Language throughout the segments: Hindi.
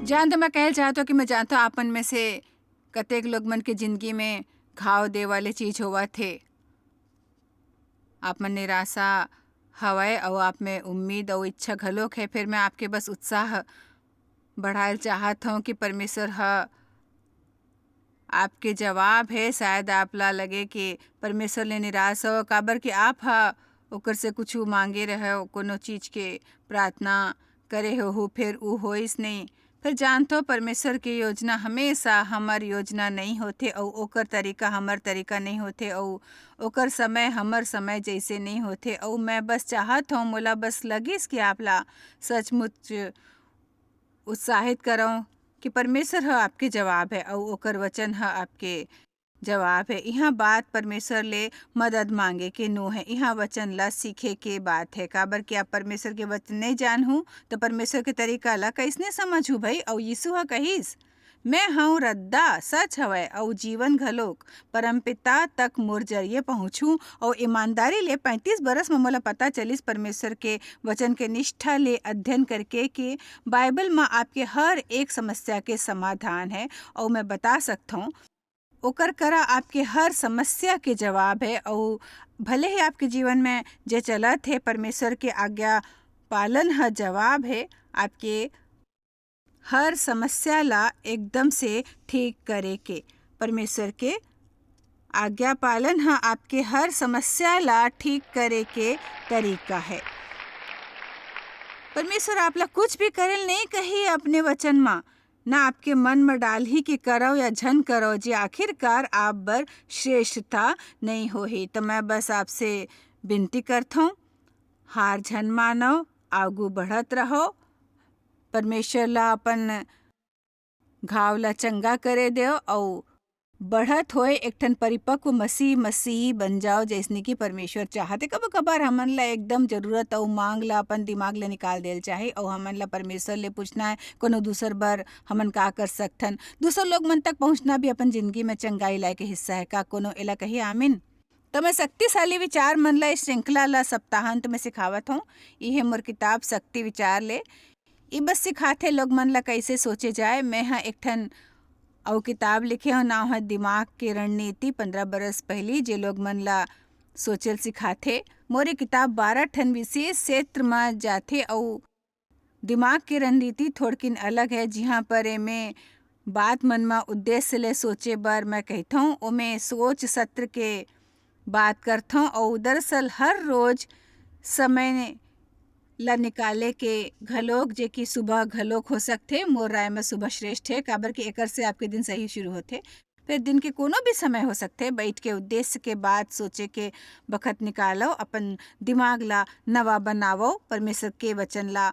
जान तो मैं कहल चाहत हो कि मैं जानता हूँ आपन में से कतेक लोग मन के जिंदगी में घाव दे वाले चीज होवा थे। आप मन निराशा हवय और आप में उम्मीद और इच्छा घलोक है। फिर मैं आपके बस उत्साह बढ़ायल चाहत हूँ कि परमेश्वर ह आपके जवाब है। शायद आपला लगे कि परमेश्वर ले निराश हो काबर कि आप ओकर से कुछ मांगे रहे हो, कोनो चीज के प्रार्थना करे हो फिर ऊ होइस नहीं। फिर जानते हो परमेश्वर की योजना हमेशा हमर योजना नहीं होते और ओकर तरीका हमर तरीका नहीं होते और ओकर समय हमर समय जैसे नहीं होते। और मैं बस चाहत हूँ मोला बस लगिस कि आपला सचमुच उत्साहित करो कि परमेश्वर ह आपके जवाब है और ओकर वचन ह आपके जवाब है। यहाँ बात परमेश्वर ले मदद मांगे के नो है, यहाँ वचन ला सीखे के बात है। काबर कि आप परमेश्वर के वचन नहीं जानहूँ तो परमेश्वर के तरीका ला कैसने समझू भाई। और यीशु ह कहिस मैं हूँ रद्दा सच हवय और जीवन घलोक, परमपिता तक मोर जरिए पहुँचूँ। और ईमानदारी ले 35 बरस में मोला पता चलिस परमेश्वर के वचन के निष्ठा ले अध्ययन करके कि बाइबल में आपके हर एक समस्या के समाधान है। और मैं बता सकता हूँ ओकर करा आपके हर समस्या के जवाब है। और भले ही आपके जीवन में जे चलत है परमेश्वर के आज्ञा पालन ह जवाब है आपके हर समस्या ला एकदम से ठीक करे के। परमेश्वर के आज्ञा पालन ह आपके हर समस्या ला ठीक करे के तरीका है। परमेश्वर आपला कुछ भी करेल नहीं कही अपने वचन मा, ना आपके मन में डाल ही कि करो या झन करो जे आखिरकार आप बर श्रेष्ठता नहीं होही। तो मैं बस आपसे विनती करता हूँ हार झन मानो, आगू बढ़त रहो। परमेश्वर ला अपन घाव ला चंगा करे दो और बढ़त होए एक ठन परिपक्व मसीही बन जाओ जैसने कि परमेश्वर चाहते। कब कबार हमन ला एकदम जरूरत और मांग ला अपन दिमाग ले निकाल देल चाहे और हमन ला परमेश्वर ले पूछना है कोनो दूसर बार हमन का कर सकथन। दूसर लोग मन तक पहुंचना भी अपन जिंदगी में चंगाई लाए के हिस्सा है का कोनो एला कही आमीन। तो मैं शक्तिशाली विचार मन ला इस श्रृंखला ला सप्ताहांत में सिखावत हूँ। यह मोर किताब शक्ति विचार ले ई बस सिखाथे लोग मन ला कैसे सोचे जाए। मैं हाँ एक ठन और किताब लिखे हो नाम है दिमाग की रणनीति 15 बरस पहली जे लोग मन ला सोचल सिखाथे। मोरी किताब 12 ठन विशेष क्षेत्र में जाथे और दिमाग की रणनीति थोड़किन अलग है जिहाँ पर एमे बात मन में उद्देश्य ले सोचे बर मैं कहता हूँ ओमे सोच सत्र के बात करता हूँ। और दरअसल हर रोज समय ला निकाले के घलोक जे कि सुबह घलोक हो सकथे। मोर राय में सुबह श्रेष्ठ है काबर कि एकर से आपके दिन सही शुरू होथे। फिर दिन के कोनो भी समय हो सकथे बैठ के उद्देश्य के बात सोचे के बखत निकालो, अपन दिमाग ला नवा बनावो, परमेश्वर के वचन ला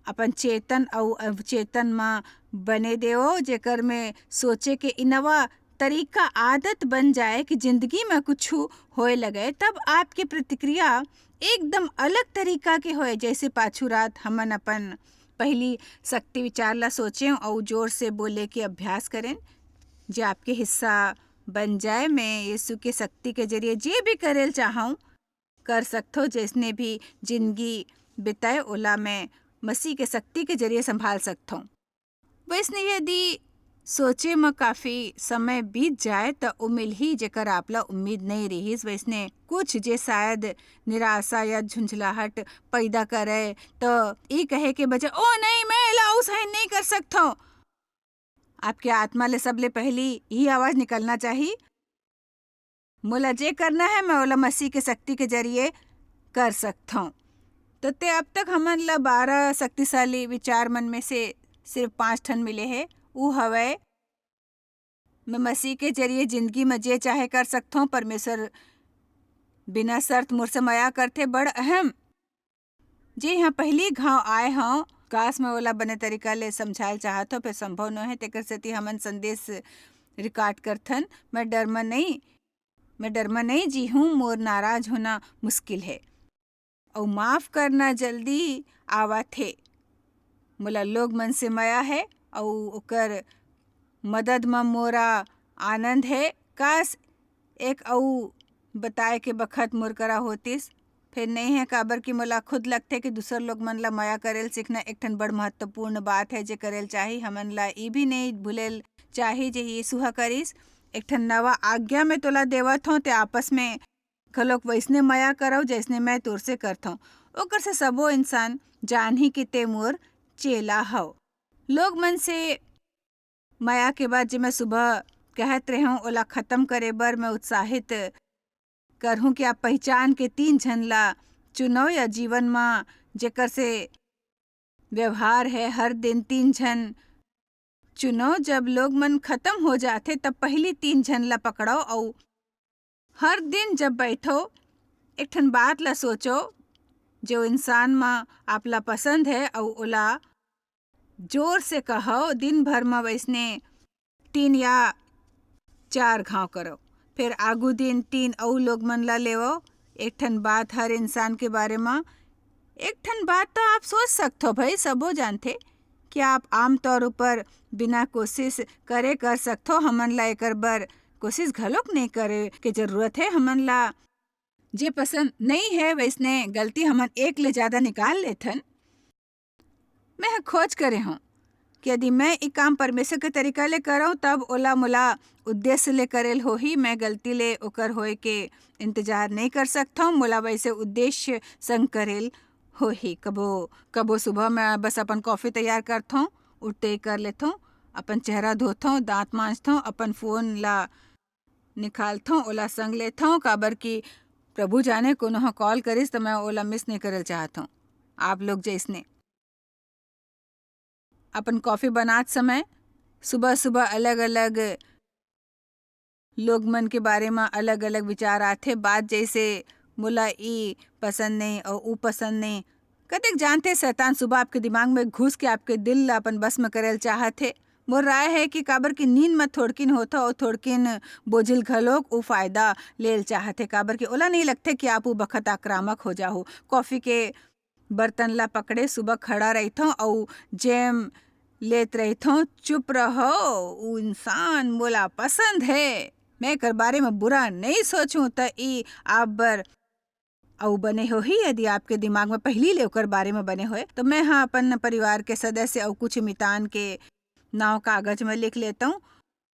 अपन चेतन और अवचेतन में बने देओ जेकर में सोचे के इनवा तरीका आदत बन जाए कि जिंदगी में कुछ होए लगे तब आपकी प्रतिक्रिया एकदम अलग तरीका के होए। जैसे पाछू रात हमन अपन पहली शक्ति विचार ला सोचें और जोर से बोले के अभ्यास करें जे आपके हिस्सा बन जाए। मैं यीशु के शक्ति के जरिए जे भी करेल चाहूँ कर सकथो, जैसने भी जिंदगी बिताए ओला मैं मसीह के शक्ति के जरिए संभाल सकता हूँ। वैसने यदि सोचे में काफ़ी समय बीत जाए तो उमिल ही जेकर आपला उम्मीद नहीं रही वैसने कुछ जे शायद निराशा या झुंझलाहट पैदा करे तो ये कहे के बजाय ओ नहीं मैं एला सहन नहीं कर सकता हूँ, आपके आत्मा ले सबले पहली यही आवाज़ निकलना चाहिए मोला जे करना है मैं ओला मसीह के शक्ति के जरिए कर सकता हूँ। तो ते अब तक हमन ला 12 शक्तिशाली विचार मन में से सिर्फ 5 ठन मिले हैं। वो हवय मैं मसीह के जरिए जिंदगी में जे चाहे कर सकता हूँ, परमेश्वर बिना शर्त मुझसे माया करते बड़ अहम जे यहाँ पहली घाव आए हों काश में ओला बने तरीका ले समझाल चाहत हो फिर संभव न है तेकर सेती हमन संदेश रिकॉर्ड करथन। मैं डर में नहीं जी हूँ, मोर नाराज होना मुश्किल है और माफ करना जल्दी आवत है। मोला लोग मन से माया है और ओकर मदद में मोरा आनंद है। काश एक औ बताए के बखत मोर करा होतिस फिर नहीं है काबर कि मोला खुद लगथे कि दूसर लोग मन ला माया करेल सीखना एक ठन बड़ महत्वपूर्ण बात है जे करेल चाही। हमन ला ई भी नहीं भूलेल चाही जे यीशु ह करिस। एक ठन नवा आज्ञा में तोला देवत हूँ ते आपस में घलोक वैसने माया करव जैसने मैं तोर से करत हूँ। ओकर से सबो इंसान जानही कि ते मोर चेला हव। लोग मन से माया के बाद जे मैं सुबह कहत रहे हूँ ओला खत्म करे बर मैं उत्साहित करहूँ कि आप पहचान के 3 झन ला चुनो या जीवन में जेकर से व्यवहार है हर दिन 3 झन चुनो। जब लोग मन खत्म हो जाते तब पहली 3 झन ला पकड़ो और हर दिन जब बैठो एक ठन बात ला सोचो जो इंसान में आपला पसंद है और ओला जोर से कहो। दिन भर में वैसने 3 या 4 घाव करो। फिर आगू दिन 3 और लोग मन ला लेवो। एक ठन बात हर इंसान के बारे में एक ठन बात तो आप सोच सकते हो भाई सबो जानते कि आप आम तौर ऊपर बिना कोशिश करे कर सकते हो। हमन ला एकर बर कोशिश घलोक नहीं करे के जरूरत है। हमन ला जे पसंद नहीं है वैसने गलती हमन एक ले ज्यादा निकाल लेथन। मैं खोज करे हूँ कि यदि मैं एक काम परमेश्वर के तरीका ले करऊँ तब ओला मोला उद्देश्य ले करेल हो ही। मैं गलती ले ओकर होए के इंतजार नहीं कर सकता हूँ। मोला वैसे उद्देश्य संग करेल हो ही। कबो कबो सुबह मैं बस अपन कॉफ़ी तैयार करता हूँ, उठते ही कर लेता हूँ, अपन चेहरा धोता हूँ, दांत मांजता हूँ, अपन फ़ोन ला निकालता हूँ, ओला संग लेता हूँ काबर कि प्रभु जाने कोनो ह कॉल करिस तो मैं ओला मिस नहीं करल चाहता हूँ। आप लोग जैसने अपन कॉफ़ी बनात समय सुबह सुबह अलग अलग लोग मन के बारे में अलग अलग विचार आथे। बात जैसे मोला ई पसंद नहीं और ऊ पसंद नहीं। कतेक जानते शैतान सुबह आपके दिमाग में घुस के आपके दिल ला अपन बस में करेल चाहथे। मोर राय है कि काबर की नींद में थोड़किन होता और थोड़किन बोझिल घलोक ऊ फायदा लेल चाहथे। काबर की ओला नहीं लगते कि आप ऊ बखत आक्रामक हो जाओ। कॉफ़ी के बर्तन ला पकड़े सुबह खड़ा रहता और जेम लेत रहता। चुप रहो, ऊ इंसान मोला पसंद है, मैं कर बारे में बुरा नहीं सोचूं त ई आप बर औ बने हो ही। यदि आपके दिमाग में पहली ले ओकर बारे में बने होए तो मैं हाँ अपन परिवार के सदस्य और कुछ मितान के नाव कागज में लिख लेता हूँ।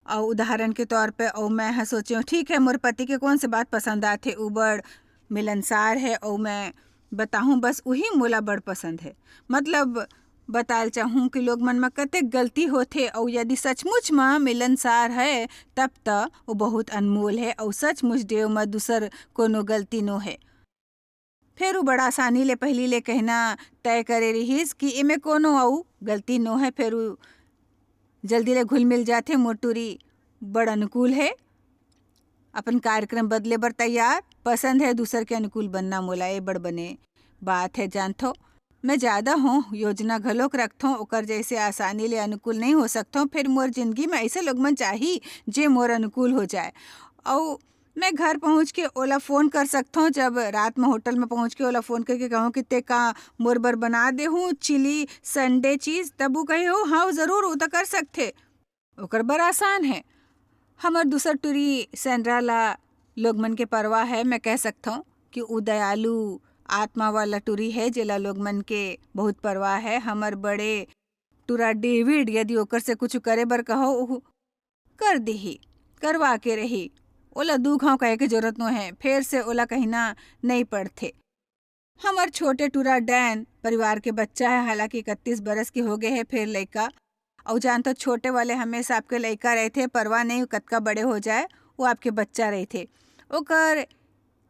और उदाहरण के तौर पे और मैं हाँ सोची हूँ ठीक है मोर पति के कौन से बात पसंद आते ऊ बड़ मिलनसार है और मैं बताऊँ बस वही मोला बड़ पसंद है। मतलब बताल चाहूँ कि लोग मन में कतेक गलती होथे और यदि सचमुच में मिलनसार है तब तो वो बहुत अनमोल है और सचमुच देव में दूसर कोनो गलती नो है। फिर वो बड़ा आसानी ले पहली ले कहना तय करे रहीस कि इमे कोनो आऊ गलती नो है। फिर वो जल्दी ले घुल मिल जाते। मोटूरी बड़ अनुकूल है, अपन कार्यक्रम बदले बर तैयार, पसंद है दूसर के अनुकूल बनना। मोला ए बड़ बने बात है जानथो। मैं ज़्यादा हूँ योजना घलोक रखता हूँ ओकर जैसे आसानी ले अनुकूल नहीं हो सकता हूँ। फिर मोर जिंदगी में ऐसे लोग मन चाही जे मोर अनुकूल हो जाए। और मैं घर पहुँच के ओला फ़ोन कर सकता हूँ। जब रात में होटल में पहुँच के ओला फ़ोन करके कहूँ कि ते का मोर बर बना दे हूँ चिली संडे चीज़, तब वो कहे हो हाँ ज़रूर वो तो कर सकते। ओकर बर आसान है। हमर दूसर टूरी सेंड्रा ला लोग मन के परवाह है। मैं कह सकता हूँ कि वो दयालु आत्मा वाला टूरी है जेला लोग मन के बहुत परवाह है। हमर बड़े टूरा डेविड यदि ओकर से कुछ करे बर कहो कर देही, करवा के रही। ओला 2 घाव कहे के जरूरत नो है, फिर से ओला कहना नहीं पड़थे। हमर छोटे टूरा डैन परिवार के बच्चा है, हालांकि 31 बरस के हो गए है फिर लड़का। और जानते छोटे वाले हमेशा आपके लड़का रहते, परवाह नहीं कतका बड़े हो जाए वो आपके बच्चा रहते। ओकर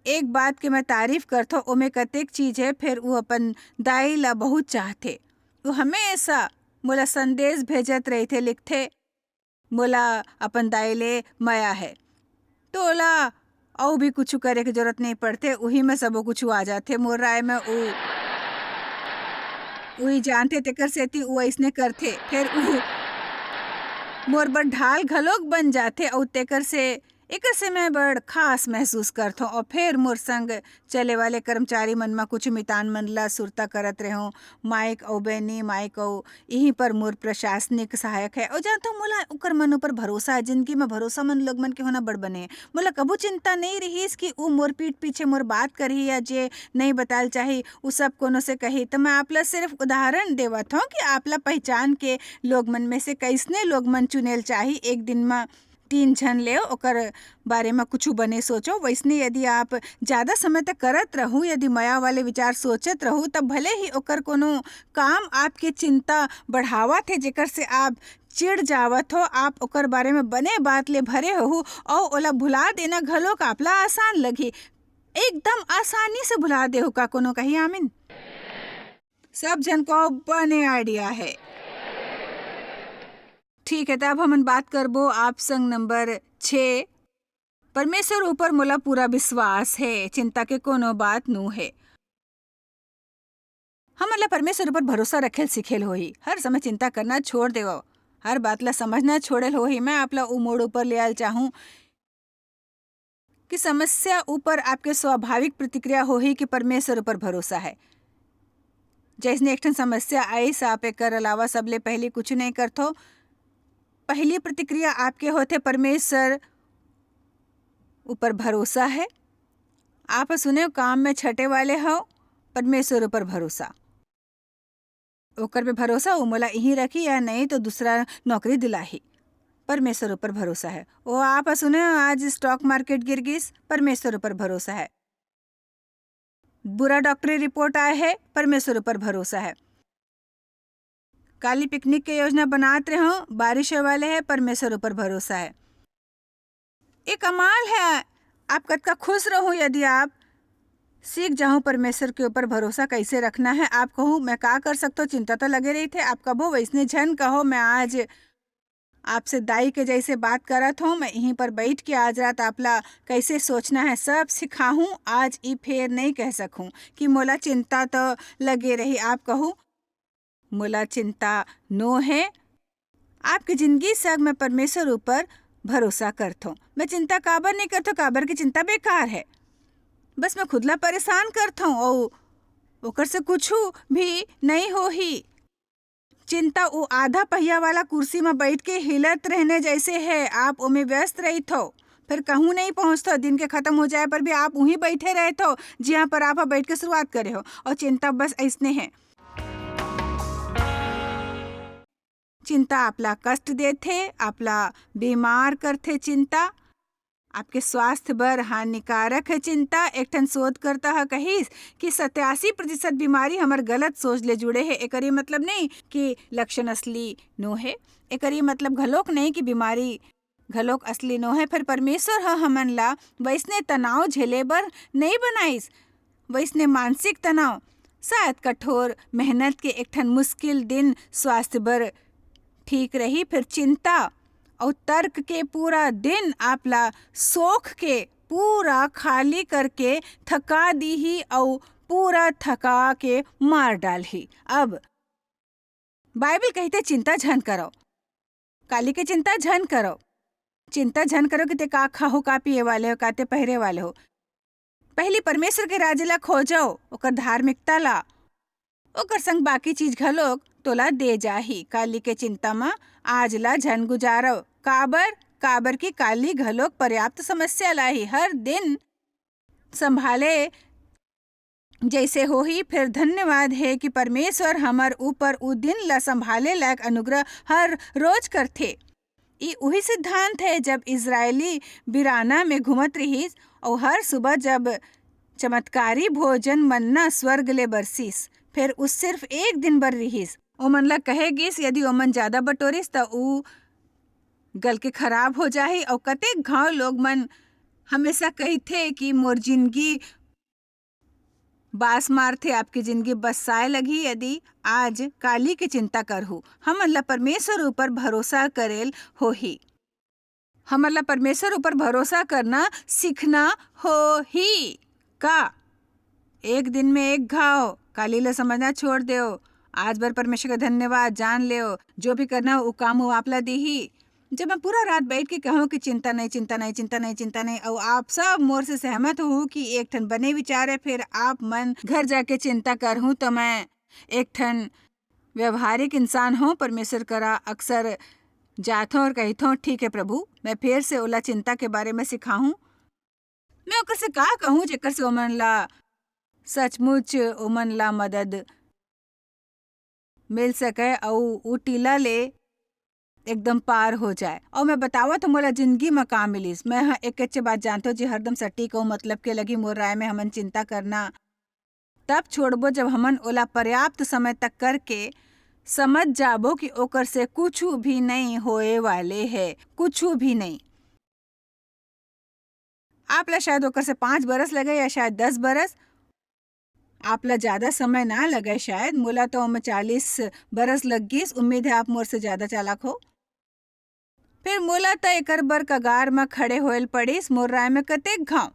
एक बात के मैं तारीफ करथो ओमे कतेक चीज़ है। फिर वो अपन दाई ला बहुत चाहते। वो हमेशा मोला संदेश भेजत रहते, लिखते मोला अपन दाई ले माया है। तो ओला और भी कुछ करे के जरूरत नहीं पड़ते, वही में सबो कुछ आ जाते। मोर राय में वही जानते तेकर सेती वो ऐसने करते। फिर मोर बर ढाल घलोक बन जाते और तेकर से एक से मैं बड़ खास महसूस करत हूँ। और फिर मोर संग चले वाले कर्मचारी मन में कुछ मितान मन ला सुरता करत रहे हूँ। माइक औ बेनी माइक औ यहीं पर मोर प्रशासनिक सहायक है और जानता हूँ मोला उकर मन ऊपर भरोसा है। जिंदगी में भरोसा मन लोग मन के होना बड़ बने। मोला कबू चिंता नहीं रहीस कि ऊ मोर पीठ पीछे मोर बात करही या जे नहीं बताल चाही उ सब कोनो से कही। तो मैं आपला सिर्फ उदाहरण देवत हूँ कि आपला पहचान के लोग मन में से कैसने लोग मन चुनेल चाही। एक दिन में 3 जन ले ओकर बारे में कुछ बने सोचो। वैसने यदि आप ज़्यादा समय तक करत रहू, यदि माया वाले विचार सोचत रहू, तब भले ही ओकर कोनो काम आपके चिंता बढ़ावत है जेकर से आप चिढ़ जावत हो। आप ओकर बारे में बने बात ले भरे हो और ओला भुला देना घलोक आपला आसान लगी। एकदम आसानी से भुला दे हो का कोनो कही आमीन। सब जन को बने आइडिया है। ठीक है, तब हम बात करबो आप संग नंबर 6। परमेश्वर ऊपर मोला पूरा विश्वास है, चिंता के कोनो बात नू है। हम अल्लाह परमेश्वर ऊपर भरोसा रखेल सिखेल होही। हर समय चिंता करना छोड़ देवो, हर बात ला समझना छोड़ेल होही। मैं आपला उ मोड़ ऊपर ले आल चाहूँ कि समस्या ऊपर आपके स्वाभाविक प्रतिक्रिया होही कि परमेश्वर ऊपर भरोसा है। जैसने एक ठन समस्या आई आप एकर अलावा सबले पहले कुछ नहीं करथो। पहली प्रतिक्रिया आपके होते परमेश्वर ऊपर भरोसा है। आप सुने काम में छटे वाले हो, परमेश्वर ऊपर भरोसा, ओकर पे भरोसा वो मोला यहीं रखी या नहीं तो दूसरा नौकरी दिलाही, परमेश्वर ऊपर भरोसा है। वो आप सुने आज स्टॉक मार्केट गिर गिस, परमेश्वर ऊपर भरोसा है। बुरा डॉक्टरी रिपोर्ट आए है, परमेश्वर ऊपर भरोसा है। काली पिकनिक के योजना बनाते रहो, बारिश वाले है, परमेश्वर ऊपर भरोसा है। ये कमाल है। आप कतका खुश रहो यदि आप सीख जाऊं परमेश्वर के ऊपर भरोसा कैसे रखना है। आप कहूँ मैं का कर सकता हूँ, चिंता तो लगे रही थे। आप कहो वैसने झन कहो, मैं आज आपसे दाई के जैसे बात करत हूँ। मैं यहीं पर बैठ के आज रात आपला कैसे सोचना है सब सिखाऊं। आज ई फेर नहीं कह सकूं कि मोला चिंता तो लगे रही। आप कहूँ मोला चिंता नो है। आपकी जिंदगी सग मैं परमेश्वर ऊपर भरोसा करता हूँ। मैं चिंता काबर नहीं करता, काबर की चिंता बेकार है। बस मैं खुदला परेशान करता हूँ और ओकर से कुछ भी नहीं हो ही। चिंता वो आधा पहिया वाला कुर्सी में बैठ के हिलत रहने जैसे है। आप उमें व्यस्त रही थो, फिर कहूँ नहीं पहुँचतो। दिन के खत्म हो जाए पर भी आप वहीं बैठे रहे थो जहाँ पर आप बैठ के शुरुआत करे हो। और चिंता बस ऐसने है। चिंता आपला कष्ट देथे, आपला बीमार करथे। चिंता आपके स्वास्थ्य बर हानिकारक है। चिंता एक ठन शोध करता है कहिस कि 87% बीमारी हमार गलत सोच ले जुड़े है। एकरी मतलब नहीं कि लक्षण असली नो है, एकरी मतलब घलोक नहीं कि बीमारी घलोक असली नो है। फिर परमेश्वर हमन ला वैसने तनाव झेले बर नहीं बनाइस। वैसने मानसिक तनाव, शायद कठोर मेहनत के एक ठन मुश्किल दिन स्वास्थ्य बर ठीक रही। फिर चिंता और तर्क के पूरा दिन आपला सोख के पूरा खाली करके थका दी ही और पूरा थका के मार डाल ही। अब बाइबल कहते चिंता झन करो, काली के चिंता झन करो। चिंता झन करो कि ते का खाहो, का पिए वाले हो, का ते पहरे वाले हो। पहली परमेश्वर के राज्य ला खोजो, ओकर धार्मिकता ला, ओकर संग बाकी चीज घलोक तोला दे जाही। काली के चिंता में आज ला झन गुजारो। काबर की काली घलोक पर्याप्त समस्या लाही। हर दिन संभाले जैसे हो ही। फिर धन्यवाद है कि परमेश्वर हमार ऊपर उ दिन ला संभाले लायक अनुग्रह हर रोज करथे। ई वही सिद्धांत है जब इजरायली बिराना में घूमत रहीस और हर सुबह जब चमत्कारी भोजन मन्ना स्वर्ग ले बरसीस। फिर उस सिर्फ एक दिन बर रहीस। ओमन ला कहेगिस यदि ओमन ज्यादा बटोरिस त उ गल के खराब हो जाही। और कतेक घाव लोग मन हमेशा कहते कि मोर जिंदगी बास मारथे, आपकी जिंदगी बसाए लगी यदि आज काली की चिंता करहु। हम अल्लाह परमेश्वर ऊपर भरोसा करेल हो ही। हम अल्लाह परमेश्वर ऊपर भरोसा करना सीखना हो ही का। एक दिन में एक घाव, काली ला समझना छोड़ दो। आज भर परमेश्वर का धन्यवाद जान ले, जो भी करना वो काम वो आपला दी ही। जब मैं पूरा रात बैठ के कहूँ कि चिंता नहीं चिंता नहीं चिंता नहीं चिंता नहीं और आप सब मोर से सहमत हो कि एक ठन बने विचार है, फिर आप मन घर जाके चिंता कर हूँ तो मैं एक ठन व्यवहारिक इंसान हूँ। परमेश्वर करा अक्सर जात हूँ और कहता हूँ ठीक है प्रभु, मैं फिर से ओला चिंता के बारे में सिखाऊँ। मैं ओकर से का कहूँ जेकर से ओमन ला सचमुच ओमन ला मदद मिल सके और ऊ टीला ले एकदम पार हो जाए। और मैं बतावा तो मोला जिंदगी में का मिलिस। मैं हाँ एक अच्छी बात जानते हो जी हरदम सटीक हो मतलब के लगी मोर राय में हमन चिंता करना तब छोड़बो जब हमन ओला पर्याप्त समय तक करके समझ जाबो कि ओकर से कुछ भी नहीं होए वाले है, कुछ भी नहीं। आप ला शायद ओकर से 5 बरस लगे या शायद 10 बरस, आप ला ज्यादा समय ना लगे शायद। मोला तो 40 बरस लग गईस। उम्मीद है आप मोर से ज्यादा चालाक हो। फिर मोला त एकर बर कगार में खड़े होयल पड़िस। मोर राय में कतेक घाव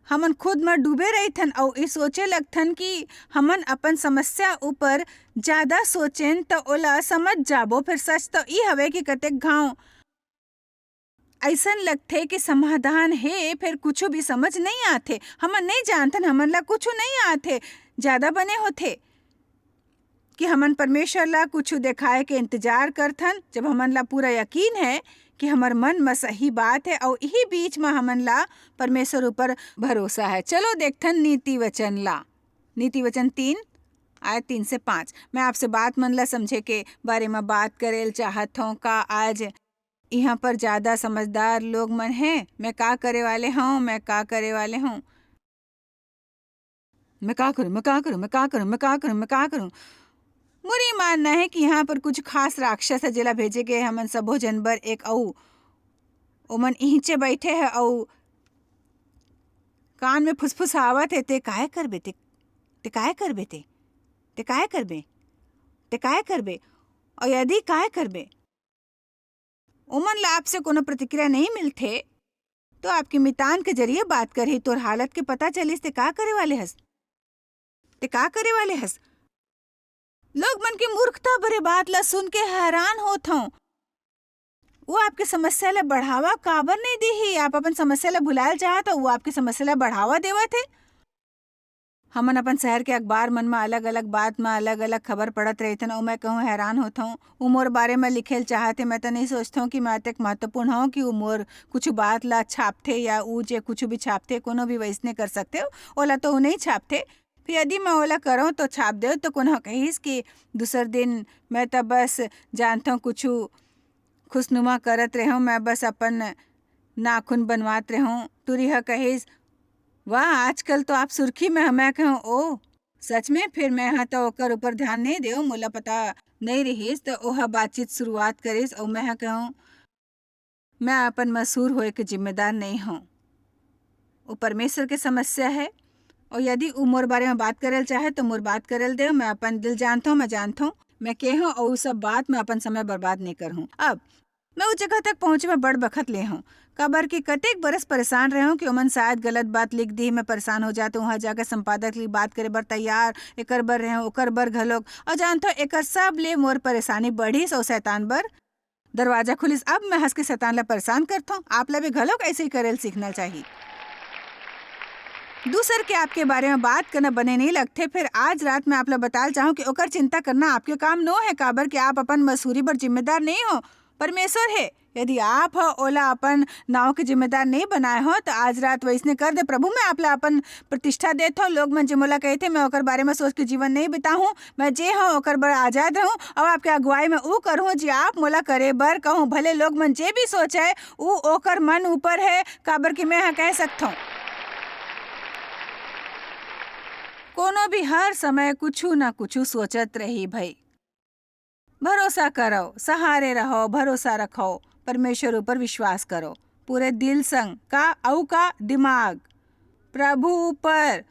हमन खुद में डूबे रहिथन और ई सोचे लगथन कि हमन अपन समस्या ऊपर ज्यादा सोचेन तो ओला समझ जाबो। फिर सच तो ई हवे कि कतेक घाव ऐसन लगथे कि समाधान है फिर कुछ भी समझ नहीं आथे। हमन नहीं जानथन, हमन ला कुछ नहीं आथे, ज्यादा बने होथे कि हमन परमेश्वर ला कुछ दिखाए के इंतजार करथन जब हमन ला पूरा यकीन है कि हमर मन में सही बात है और यही बीच में हमन ला परमेश्वर ऊपर भरोसा है। चलो देखथन नीति वचन ला। नीति वचन 3 आयत 3 से 5। मैं आपसे बात मन ला समझे के बारे में बात करेल चाहत हूँ। का आज यहाँ पर ज्यादा समझदार लोग मन हैं? मैं का करे वाले हूँ, मैं का करे वाले हूँ, मैं का करूँ, मैं का करूँ, मैं का करूँ, मैं का करूँ, मैं का करूँ। मुरी मानना है कि यहाँ पर कुछ खास राक्षस है जिला भेजे गए हमन सबो जनबर एक औ ओमन इहिंचे बैठे है औ कान में फुसफुसावत है। ते काय करबे, ते काय करबे, ते काय करबे, ते काय करबे और यदि काय करबे ओमन ला आपसे कोनो प्रतिक्रिया नहीं मिलते तो आपके मितान के जरिए बात करही तोर हालत के पता चलिस ते का करे वाले हस, ते का करे वाले हस। लोग मन की मूर्खता भरे बात ला सुन के हैरान होत हूँ। वो आपके समस्या ला बढ़ावा काबर नहीं दी। आप अपन समस्या ला भुलायल चाहत हो, वो आपकी समस्या ला बढ़ावा देवत है। हमन अपन शहर के अखबार मन में अलग अलग बात में अलग अलग खबर पढ़त रहते और मैं कहूँ हैरान होता हूँ। उमोर बारे में लिखेल चाहते मैं तो नहीं सोचता हूँ कि मैं अतक महत्वपूर्ण हूँ कि उमोर कुछ बात ला छापते या ऊ जे कुछ भी छापते कोनो भी वैसने कर सकते हो ओला तो नहीं छापते। फिर यदि मैं ओला करूँ तो छाप दे तो कोनो कहीस कि दूसर दिन मैं तो बस जानता हूँ कुछ खुशनुमा करत रहूँ, मैं बस अपन नाखून बनवात रहूँ। तुरिह कहीस वाह आजकल तो आप सुर्खी में। मैं कहूँ ओ सच में? फिर मैं हाँ तो ओकर ऊपर ध्यान नहीं देव, मोला पता नहीं रहीस तो ओहा बातचीत शुरुआत करीस और मैं हाँ कहूँ मैं अपन मशहूर होए के जिम्मेदार नहीं हूँ, वो परमेश्वर के समस्या है। और यदि उ मोर बारे में बात करेल चाहे तो मोर बात करेल दे। मैं अपन दिल जानता हूँ, मैं जानता हूँ मैं के हूँ और सब बात में अपन समय बर्बाद नहीं कर हूँ। अब मैं उस जगह तक पहुँचे में बड़ बखत ले हूँ। कबर की कतेक बरस परेशान रहे हूँ कि ओमन शायद गलत बात लिख दी। मैं परेशान हो जाते वहाँ जाकर संपादक ली बात करे बर तैयार एकर बर रहे ओकर बर घलोक और जानते हो एकर सब ले मोर परेशानी बढ़ी सौ शैतान बर दरवाजा खुलिस। अब मैं हंस के शैतान ला परेशान करता हूँ। आप ला भी घलोक ऐसे ही करेल सीखना चाहिए। दूसर के आपके बारे में बात करना बने नहीं लगते। फिर आज रात मैं आप ला बताल चाहूँ कि ओकर चिंता करना आपके काम नो है। काबर कि आप अपन मसूरी पर जिम्मेदार नहीं हो, परमेश्वर है। यदि आप हो ओला अपन नाव के जिम्मेदार नहीं बनाए हो तो आज रात वैसने कर दे प्रभु। मैं आप ला अपन प्रतिष्ठा देता हूँ। लोग मन जे मोला कहते मैं ओकर बारे में सोच के जीवन नहीं बिताऊँ। मैं जे हूँ ओकर बर आजाद रहूँ और आपके अगुवाई में ऊ करूँ जी आप मोला करे बर कहूँ। भले लोग मन जे भी सोचे ऊ ओकर मन ऊपर है। काबर कि मैं हाँ कह सकता हूँ कोनो भी हर समय कुछ ना कुछ सोचत रही भाई। भरोसा करो, सहारे रहो, भरोसा रखो, परमेश्वर ऊपर विश्वास करो पूरे दिल संग का दिमाग प्रभु ऊपर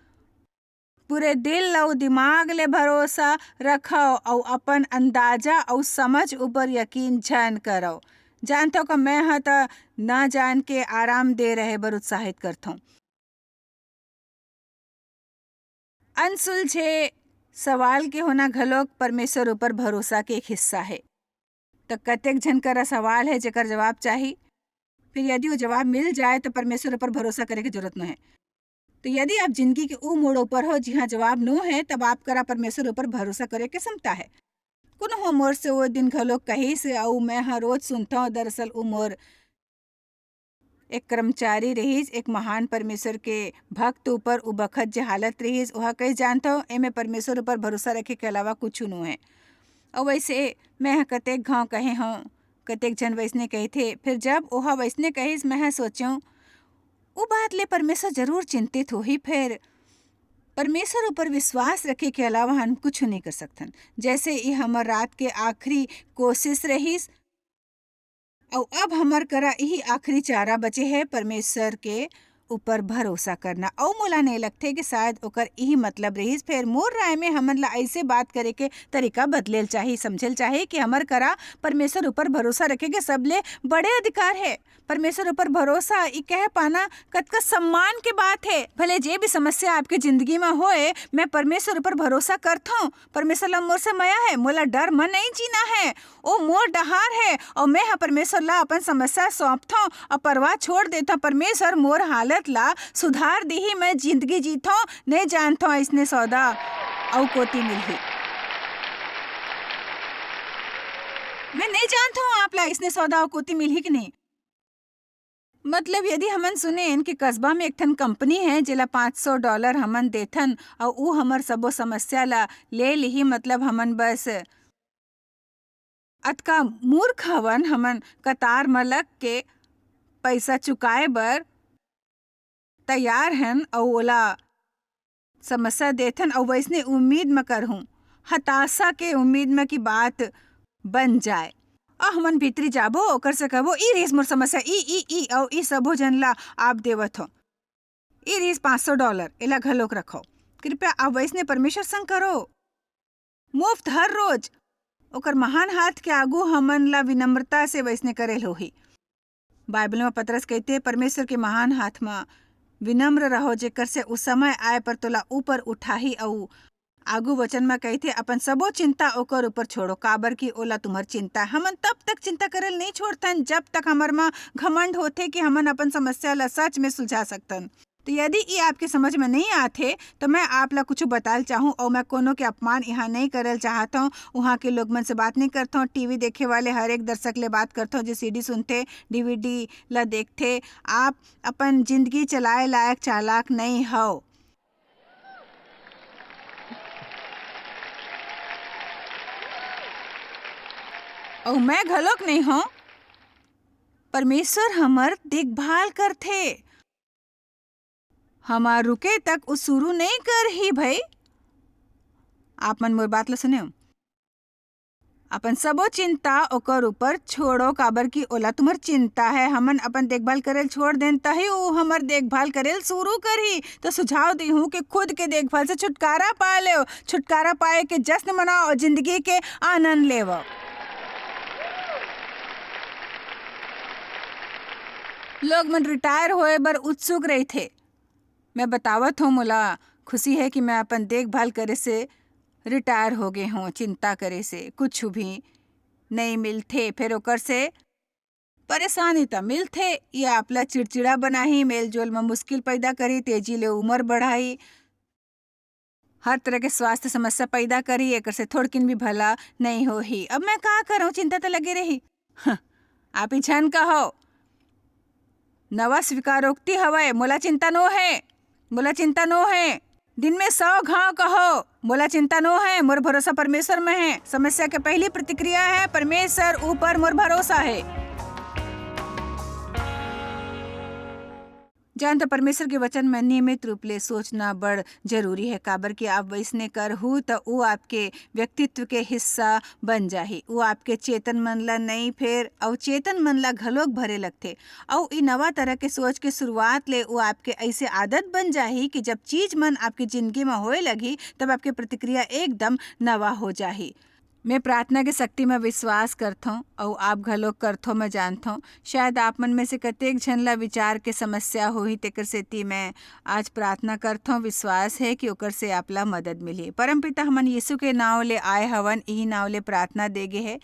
पूरे दिल और दिमाग ले भरोसा रखो और अपन अंदाजा और समझ ऊपर यकीन झन करो। जानते हो कि मैं हाँ तो ना जान के आराम दे रहे बर उत्साहित करता हूँ। अनसुलझे सवाल के होना घलोक परमेश्वर ऊपर भरोसा के एक हिस्सा है। तो कतेक झन करा सवाल है जेकर जवाब चाहिए। फिर यदि वो जवाब मिल जाए तो परमेश्वर ऊपर भरोसा करे की जरूरत न है। तो यदि आप जिंदगी के ऊ मोड़ ऊपर हो जहाँ जवाब नो है, तब आप करा परमेश्वर ऊपर भरोसा करे के क्षमता है। कोनो हो मोर से वो दिन घलो कही से आऊ मैं हर रोज सुनता हूँ। दरअसल ऊ मोर एक कर्मचारी रहीस, एक महान परमेश्वर के भक्त ऊपर उ बखत जे हालत रहीस, वह कही जानता हूँ एमे परमेश्वर ऊपर भरोसा रखे के अलावा कुछ नो है। और वैसे मैं कतेक घाव कहे हूँ, कतेक जन वैसने कही थे। फिर जब ओहा वैसने कहिस, मैं सोचूं वो बात ले परमेश्वर जरूर चिंतित हो ही। फिर परमेश्वर ऊपर विश्वास रखे के अलावा हम कुछ नहीं कर सकतन। जैसे ये हमार रात के आखिरी कोशिश रहीस और अब हमार करा यही आखिरी चारा बचे है परमेश्वर के ऊपर भरोसा करना। और मोला नहीं लगते कि शायद ओकर यही मतलब रहीस। फिर मोर राय में हमन ला ऐसे बात करे के तरीका बदलेल चाहिए, समझेल चाहिए कि हमर करा परमेश्वर ऊपर भरोसा रखे के सबले बड़े अधिकार है। परमेश्वर ऊपर भरोसा ई कह पाना कतका सम्मान के बात है। भले जे भी समस्या आपके जिंदगी में होए, मैं परमेश्वर ऊपर भरोसा करता हूँ। परमेश्वर ला मोर से मया है, मोला डर मन नहीं जीना है। ओ मोर डहार है और मैं परमेश्वर ला अपन समस्या सौंपता हूँ और परवाह छोड़ देता हूँ। परमेश्वर मोर हालत ला सुधार दी ही मैं जिंदगी जीता हूँ। नहीं जानता हूँ इसने सौदा और कोती मिली। मैं नहीं जानता हूँ आप ला इसने सौदा और कोती मिली कि नहीं। मतलब यदि हमन सुने इनके कस्बा में एक ठन कंपनी है जिला $500 हमन देथन और ऊ हमर सबो समस्या ला ले ली, मतलब हमन बस अतका मूर्ख हवन, हमन कतार में लग के पैसा चुकाए बर तैयार हन और ओला समस्या देथन और वैसने उम्मीद में करहूं, हताशा के उम्मीद में की बात बन जाए। हमन भीतरी जाबो ओकर से कहबो ई रीस मोर समस्या ई और ई सबो जन ला आप देवत हो। ई रीस $500 एला घलोक रखो, कृपया आप वैसने परमेश्वर संग करो मुफ्त हर रोज। ओकर महान हाथ के आगू हमन ला विनम्रता से वैसने करेल होही। बाइबल में पतरस कहते परमेश्वर के महान हाथ में विनम्र रहो, जेकर से उस समय आए पर तोला ऊपर उठाही। और आगू वचन में कहते अपन सबो चिंता ओकर ऊपर छोड़ो, काबर की ओला तुम्हार चिंता। हमन तब तक चिंता करल नहीं छोड़तन जब तक हमर में घमंड होते कि हमन अपन समस्या ला सच में सुलझा सकतन। तो यदि ये आपके समझ में नहीं आते तो मैं आप ला कुछ बताल चाहूँ। और मैं कोनो के अपमान यहाँ नहीं करल चाहता हूँ, वहाँ के लोग मन से बात नहीं करता हूँ। टीवी देखे वाले हर एक दर्शक ले बात करता हूँ जो सीडी सुनते डीवीडी ला देखते। आप अपन जिंदगी चलाए लायक चालाक नहीं हो। और मैं घलोक नहीं हूँ। परमेश्वर हमर देखभाल करथे, हमार रुके तक वो शुरू नहीं कर ही भाई। आप मन मोर बात ला सुने, अपन सबो चिंता ओकर ऊपर छोड़ो, काबर की ओला तुम्हार चिंता है। हमन अपन देखभाल करेल छोड़ देन तही वो हमर देखभाल करेल शुरू करही। तो सुझाव दी हूँ कि खुद के देखभाल से छुटकारा पा ले, छुटकारा पाए के जश्न मनाओ और जिंदगी के आनंद लेवो। लोग मन रिटायर होए बर उत्सुक रही थे। मैं बतावत हूँ मोला खुशी है कि मैं अपन देखभाल करे से रिटायर हो गए हूँ। चिंता करे से कुछ भी नहीं मिलते, फिर ओकर से परेशानी तो मिलते। ये आपला चिड़चिड़ा बनाही, मेल जोल में मुश्किल पैदा करी, तेजी ले उम्र बढ़ाई, हर तरह के स्वास्थ्य समस्या पैदा करी। एक से थोड़किन भी भला नहीं हो ही। अब मैं क्या करूँ, चिंता तो लगी रही। आप ही छन कहो नवा स्वीकारोक्ति हवाए, मोला चिंता नो है, मोला चिंता नो है। दिन में 100 घाव कहो, मोला चिंता नो है, मोर भरोसा परमेश्वर में है। समस्या के पहली प्रतिक्रिया है परमेश्वर ऊपर मोर भरोसा है। जानते परमेश्वर के वचन में नियमित रूप ले सोचना बड़ जरूरी है, काबर कि आप वैसने करहु तो वो आपके व्यक्तित्व के हिस्सा बन जाही। वो आपके चेतन मन ला नहीं फिर और चेतन मन ला घलोक भरे लगते। और ई नवा तरह के सोच के शुरुआत ले वो आपके ऐसे आदत बन जाही कि जब चीज मन आपकी जिंदगी में होए लगी तब आपके प्रतिक्रिया एकदम नवा हो जाही। मैं प्रार्थना की शक्ति में विश्वास करता हूँ और आप घलोक करथो, मैं जानता हूँ। शायद आप मन में से कतेक झन ला विचार के समस्या होही, तेकर सेती मैं आज प्रार्थना करता हूँ। विश्वास है कि ओकर से आप ला मदद मिली। परमपिता हमन यीशु के नाव ले आए हवन, यही नाव ले प्रार्थना देगे है।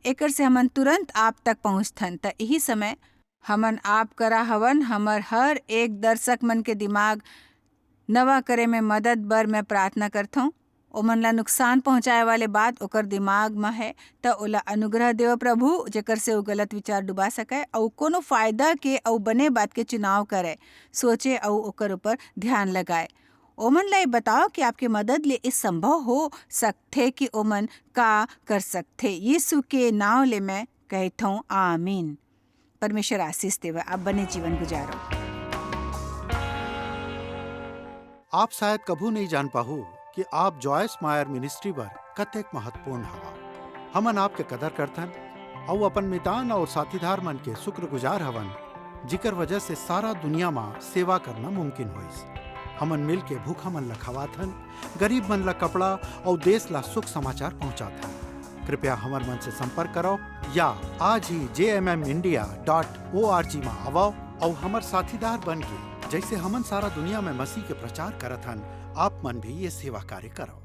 एकर से हमन तुरंत आप तक पहुँचथन। त यही समय हमन आप करा हवन हमर हर एक दर्शक मन के दिमाग नवा करे में मदद बर मैं प्रार्थना करथूँ। ओमन ला नुकसान पहुँचाए वाले बात ओकर दिमाग में है त ओला अनुग्रह देव प्रभु, जेकर से वो गलत विचार डुबा सके और कोनो फायदा के और बने बात के चुनाव करे, सोचे और ओकर ऊपर ध्यान लगाए। ओमन ला ये बताओ कि आपके मदद ले इस संभव हो सकथे कि ओमन का कर सकथे। यीशु के नाम ले मैं कहता हूँ आमीन। परमेश्वर आशीष देवे, आप बने जीवन गुजारो। आप शायद कभू नहीं जान पाहू कि आप जॉयस मायर मिनिस्ट्री बर कतेक महत्वपूर्ण हवा। हमन आपके कदर करथन और अपन मितान और साथीदार मन के शुक्रगुजार हवन, जिकर वजह से सारा दुनिया में सेवा करना मुमकिन होइस। हमन मिल के भूखा मन ला खवाथन, गरीब मन ला कपड़ा और देश ला सुख समाचार पहुंचाथन। कृपया हमर मन से संपर्क करो या आज ही jmmindia.org में आवो और हमर साथीदार बन के जैसे हमन सारा दुनिया में मसीह के प्रचार करत हन, आप मन भी ये सेवा कार्य करो।